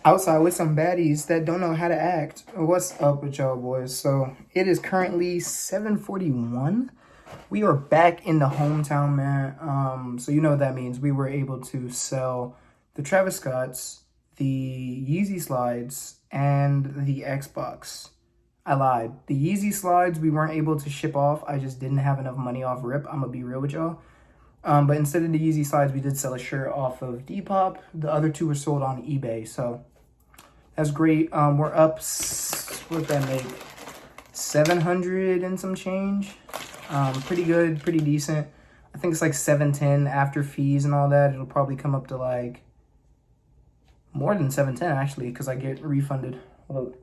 outside with some baddies that don't know how to act. What's up with y'all boys? So it is currently 7:41. We are back in the hometown, man. So you know what that means. We were able to sell the Travis Scotts, the Yeezy slides, and the Xbox. I lied. The Yeezy slides we weren't able to ship off. I just didn't have enough money off rip. I'm gonna be real with y'all. But instead of the Yeezy slides, we did sell a shirt off of Depop. The other two were sold on eBay. So that's great. We're up, what that make? 700 and some change. Pretty good, pretty decent. I think it's like 710 after fees and all that. It'll probably come up to like more than 710 actually, because I get refunded. Hold up.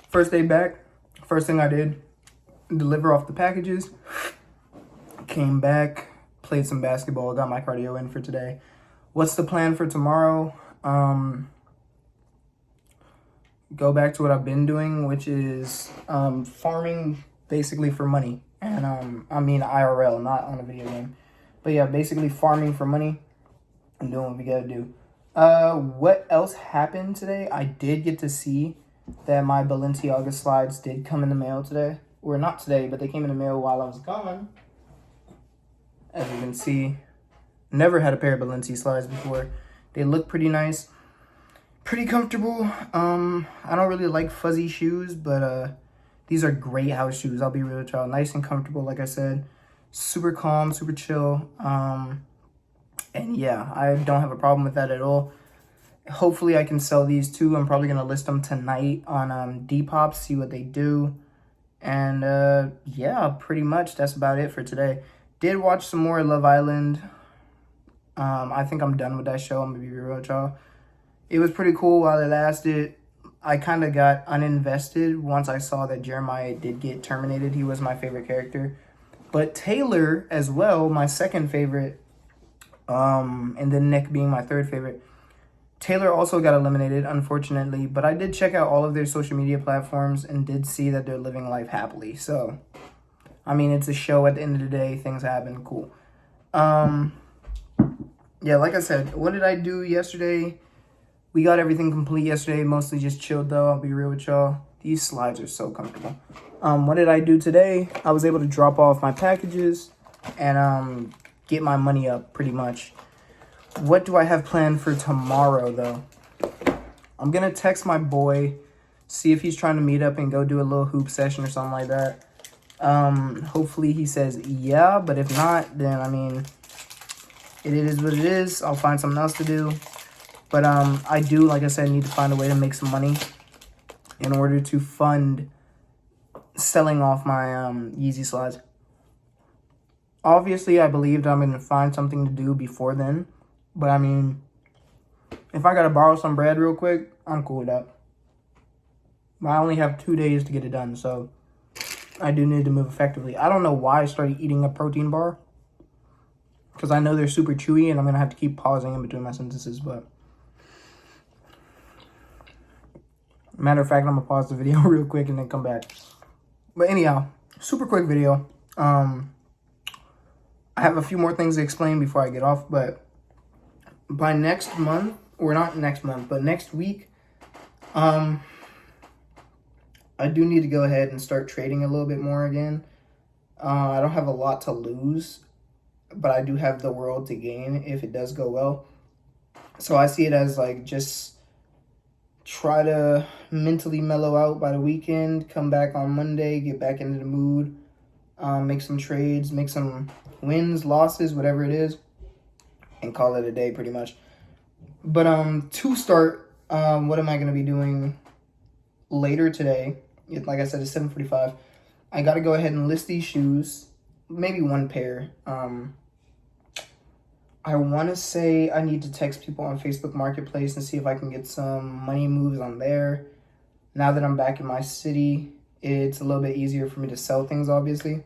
First day back, first thing I did, deliver off the packages. Came back, played some basketball, got my cardio in for today. What's the plan for tomorrow? Go back to what I've been doing, which is farming basically for money. And I mean IRL, not on a video game. But yeah, basically farming for money and doing what we gotta do. What else happened today? I did get to see that my Balenciaga slides did come in the mail today. Or not today, but they came in the mail while I was gone. As you can see, never had a pair of Balenciaga slides before. They look pretty nice, pretty comfortable. I don't really like fuzzy shoes, but these are great house shoes. I'll be real with y'all. Nice and comfortable, like I said. Super calm, super chill. And yeah, I don't have a problem with that at all. Hopefully I can sell these too. I'm probably gonna list them tonight on Depop, see what they do. And yeah, pretty much that's about it for today. Did watch some more Love Island. I think I'm done with that show. I'm gonna be real with y'all. It was pretty cool while it lasted. I kind of got uninvested once I saw that Jeremiah did get terminated. He was my favorite character. But Taylor as well, my second favorite. And then Nick being my third favorite. Taylor also got eliminated, unfortunately. But I did check out all of their social media platforms and did see that they're living life happily. So, I mean, it's a show at the end of the day. Things happen. Cool. Yeah, like I said, what did I do yesterday? We got everything complete yesterday. Mostly just chilled, though. I'll be real with y'all. These slides are so comfortable. What did I do today? I was able to drop off my packages and get my money up, pretty much. What do I have planned for tomorrow, though? I'm going to text my boy, see if he's trying to meet up and go do a little hoop session or something like that. Hopefully he says yeah, but if not, then, I mean, it is what it is. I'll find something else to do. But I do, like I said, need to find a way to make some money in order to fund selling off my Yeezy slides. Obviously, I believed I'm going to find something to do before then. But, I mean, if I got to borrow some bread real quick, I'm cool with that. But I only have 2 days to get it done, so I do need to move effectively. I don't know why I started eating a protein bar. Because I know they're super chewy, and I'm going to have to keep pausing in between my sentences, but... Matter of fact, I'm going to pause the video real quick and then come back. But anyhow, super quick video. I have a few more things to explain before I get off, but... by next month, or not next month, but next week, I do need to go ahead and start trading a little bit more again. I don't have a lot to lose, but I do have the world to gain if it does go well. So I see it as like just try to mentally mellow out by the weekend, come back on Monday, get back into the mood, make some trades, make some wins, losses, whatever it is. And call it a day pretty much. But to start, what am I going to be doing later today? Like I said, it's 7:45. I got to go ahead and list these shoes. Maybe one pair. I want to say I need to text people on Facebook Marketplace and see if I can get some money moves on there. Now that I'm back in my city, it's a little bit easier for me to sell things, obviously.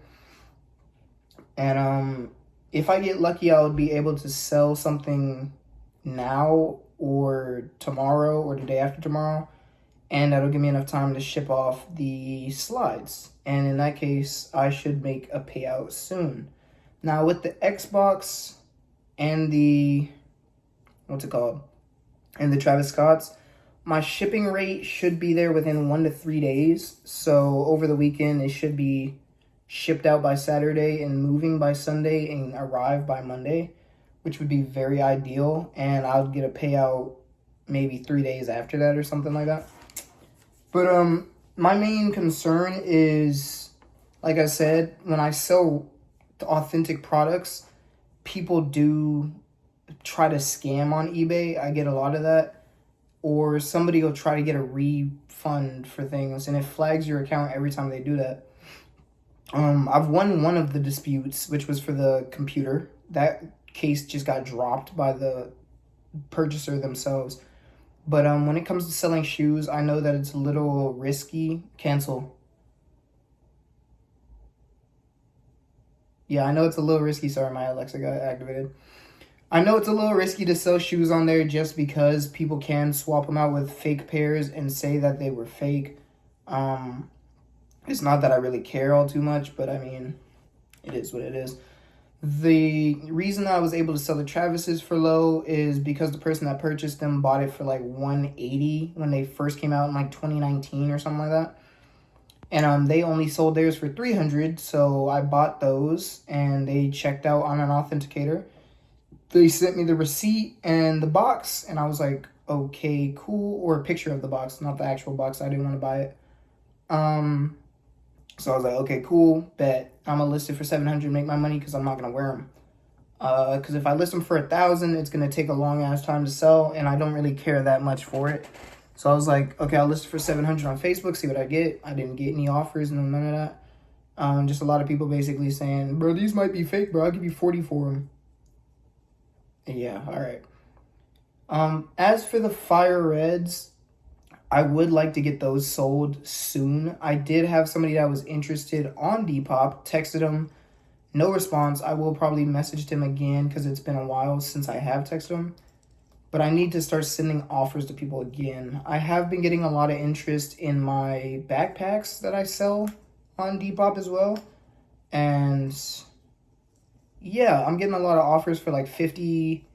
And if I get lucky, I'll be able to sell something now or tomorrow or the day after tomorrow. And that'll give me enough time to ship off the slides. And in that case, I should make a payout soon. Now with the Xbox and the, what's it called? And the Travis Scott's, my shipping rate should be there within 1 to 3 days. So over the weekend, it should be shipped out by Saturday and moving by Sunday and arrive by Monday, which would be very ideal. And I would get a payout maybe 3 days after that or something like that. But my main concern is, like I said, when I sell authentic products, people do try to scam on eBay. I get a lot of that. Or somebody will try to get a refund for things, and it flags your account every time they do that. I've won one of the disputes, which was for the computer. That case just got dropped by the purchaser themselves. But when it comes to selling shoes, I know that it's a little risky. Cancel. Yeah, I know it's a little risky. Sorry, my Alexa got activated. I know it's a little risky to sell shoes on there just because people can swap them out with fake pairs and say that they were fake. It's not that I really care all too much, but I mean, it is what it is. The reason that I was able to sell the Travis's for low is because the person that purchased them bought it for like $180 when they first came out in like 2019 or something like that. And they only sold theirs for $300, so I bought those and they checked out on an authenticator. They sent me the receipt and the box, and I was like, okay, cool. Or a picture of the box, not the actual box. I didn't want to buy it. So I was like, okay, cool, bet. I'm going to list it for $700, make my money, because I'm not going to wear them. Because if I list them for $1,000, it's going to take a long-ass time to sell, and I don't really care that much for it. So I was like, okay, I'll list it for $700 on Facebook, see what I get. I didn't get any offers, none of that. Just a lot of people basically saying, bro, these might be fake, bro. I'll give you $40 for them. Yeah, all right. As for the Fire Reds, I would like to get those sold soon. I did have somebody that was interested on Depop, texted him, no response. I will probably message him again because it's been a while since I have texted him. But I need to start sending offers to people again. I have been getting a lot of interest in my backpacks that I sell on Depop as well. And yeah, I'm getting a lot of offers for like 50,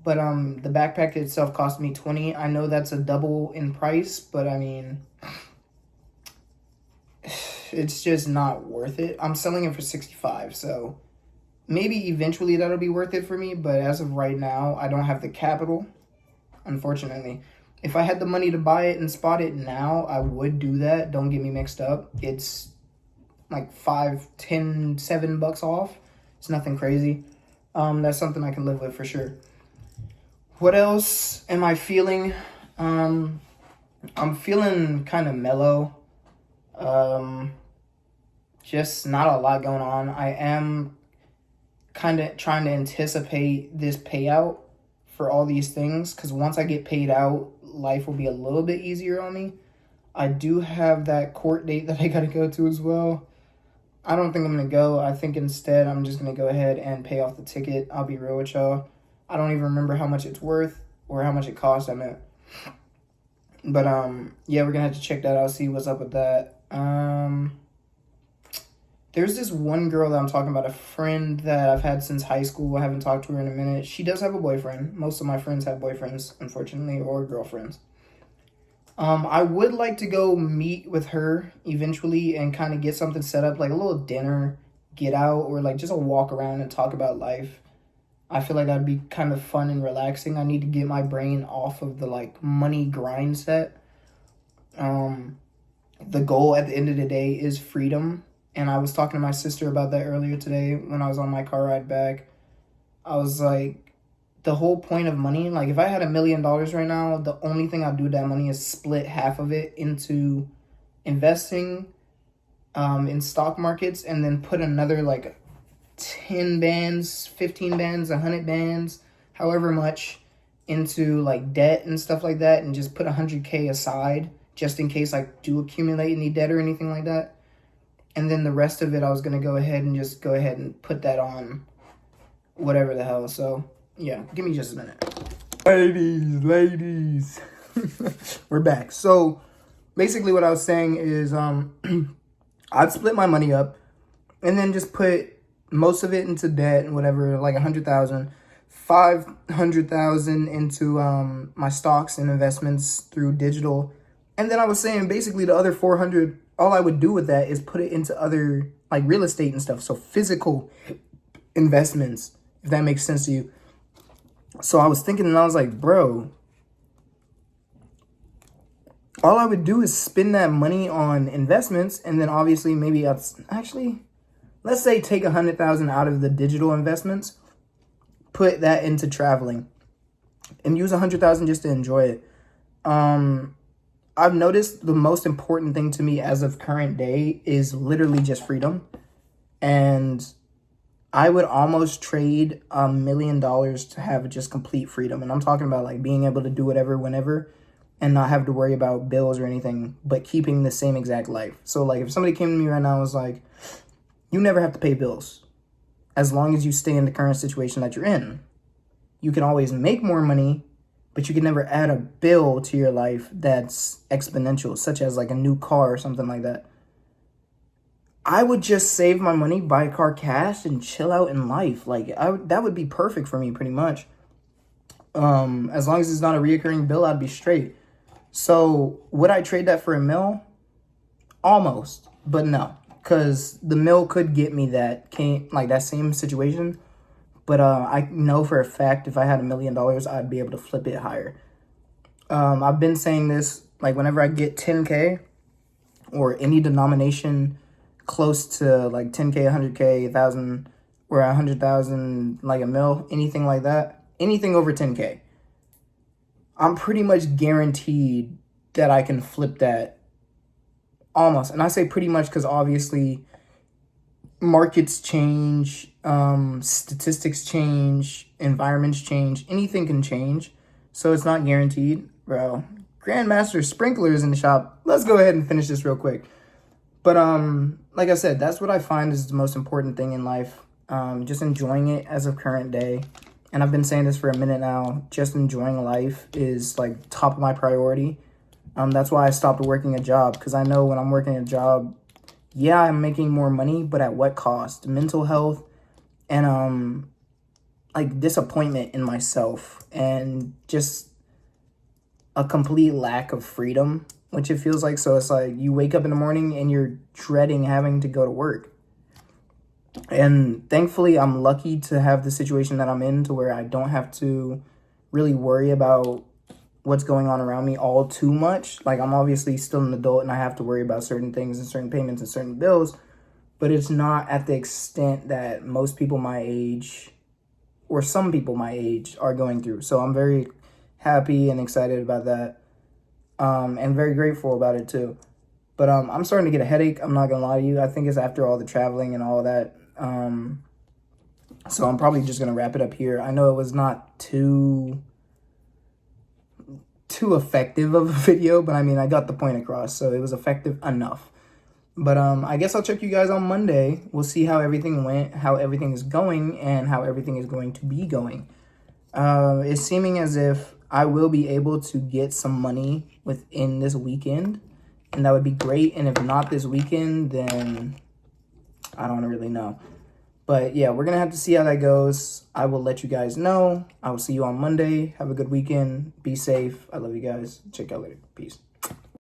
but the backpack itself cost me 20. I know that's a double in price, but I mean, it's just not worth it. I'm selling it for 65, so maybe eventually that'll be worth it for me, but as of right now, I don't have the capital, unfortunately. If I had the money to buy it and spot it now, I would do that. Don't get me mixed up. It's like $5, $10, $7 off. It's nothing crazy. That's something I can live with for sure. What else am I feeling? I'm feeling kind of mellow. Just not a lot going on. I am kind of trying to anticipate this payout for all these things, because once I get paid out, life will be a little bit easier on me. I do have that court date that I got to go to as well. I don't think I'm going to go. I think instead I'm just going to go ahead and pay off the ticket. I'll be real with y'all. I don't even remember how much it's worth or how much it cost, I meant. But, yeah, we're going to have to check that out, see what's up with that. There's this one girl that I'm talking about, a friend that I've had since high school. I haven't talked to her in a minute. She does have a boyfriend. Most of my friends have boyfriends, unfortunately, or girlfriends. I would like to go meet with her eventually and kind of get something set up, like a little dinner, get out, or like just a walk around and talk about life. I feel like that'd be kind of fun and relaxing. I need to get my brain off of the like money grind set. The goal at the end of the day is freedom. And I was talking to my sister about that earlier today when I was on my car ride back. I was like, the whole point of money, like if I had $1 million right now, the only thing I'd do with that money is split half of it into investing in stock markets, and then put another like 10 bands, 15 bands, 100 bands, however much, into like debt and stuff like that, and just put $100K aside just in case I do accumulate any debt or anything like that. And then the rest of it, I was going to go ahead and put that on whatever the hell. So yeah, give me just a minute. Ladies. We're back. So basically what I was saying is I'd split my money up and then just put most of it into debt and whatever, like 100,000, 500,000 into my stocks and investments through digital. And then I was saying basically the other 400, all I would do with that is put it into other like real estate and stuff. So physical investments, if that makes sense to you. So I was thinking and I was like, bro, all I would do is spend that money on investments. And then obviously maybe let's say take 100,000 out of the digital investments, put that into traveling and use 100,000 just to enjoy it. I've noticed the most important thing to me as of current day is literally just freedom. And I would almost trade $1 million to have just complete freedom. And I'm talking about like being able to do whatever, whenever, and not have to worry about bills or anything, but keeping the same exact life. So like if somebody came to me right now and was like, you never have to pay bills as long as you stay in the current situation that you're in. You can always make more money, but you can never add a bill to your life that's exponential, such as like a new car or something like that. I would just save my money, buy a car cash, and chill out in life. Like that would be perfect for me, pretty much. As long as it's not a reoccurring bill, I'd be straight. So would I trade that for $1 million? Almost, but no, because the $1 million could get me that same situation. But I know for a fact if I had $1 million, I'd be able to flip it higher. I've been saying this, like whenever I get 10K or any denomination close to like 10K, 100K, 1,000, or 100,000, like $1 million, anything like that, anything over 10K, I'm pretty much guaranteed that I can flip that almost. And I say pretty much because obviously markets change, statistics change, environments change, anything can change. So it's not guaranteed, bro. Grandmaster Sprinklers in the shop. Let's go ahead and finish this real quick. But like I said, that's what I find is the most important thing in life. Just enjoying it as of current day. And I've been saying this for a minute now. Just enjoying life is like top of my priority. That's why I stopped working a job, because I know when I'm working a job, yeah, I'm making more money, but at what cost? Mental health and like disappointment in myself and just a complete lack of freedom, which it feels like. So it's like you wake up in the morning and you're dreading having to go to work. And thankfully, I'm lucky to have the situation that I'm in to where I don't have to really worry about what's going on around me all too much. Like, I'm obviously still an adult and I have to worry about certain things and certain payments and certain bills, but it's not at the extent that most people my age or some people my age are going through. So I'm very happy and excited about that, and very grateful about it too. But I'm starting to get a headache. I'm not gonna lie to you. I think it's after all the traveling and all that. So I'm probably just gonna wrap it up here. I know it was not too effective of a video, but I mean, I got the point across, so it was effective enough. But I guess I'll check you guys on Monday. We'll see how everything went, how everything is going, and how everything is going to be going. It's seeming as if I will be able to get some money within this weekend, and that would be great. And if not this weekend, then I don't really know. But yeah, we're going to have to see how that goes. I will let you guys know. I will see you on Monday. Have a good weekend. Be safe. I love you guys. Check you out later. Peace.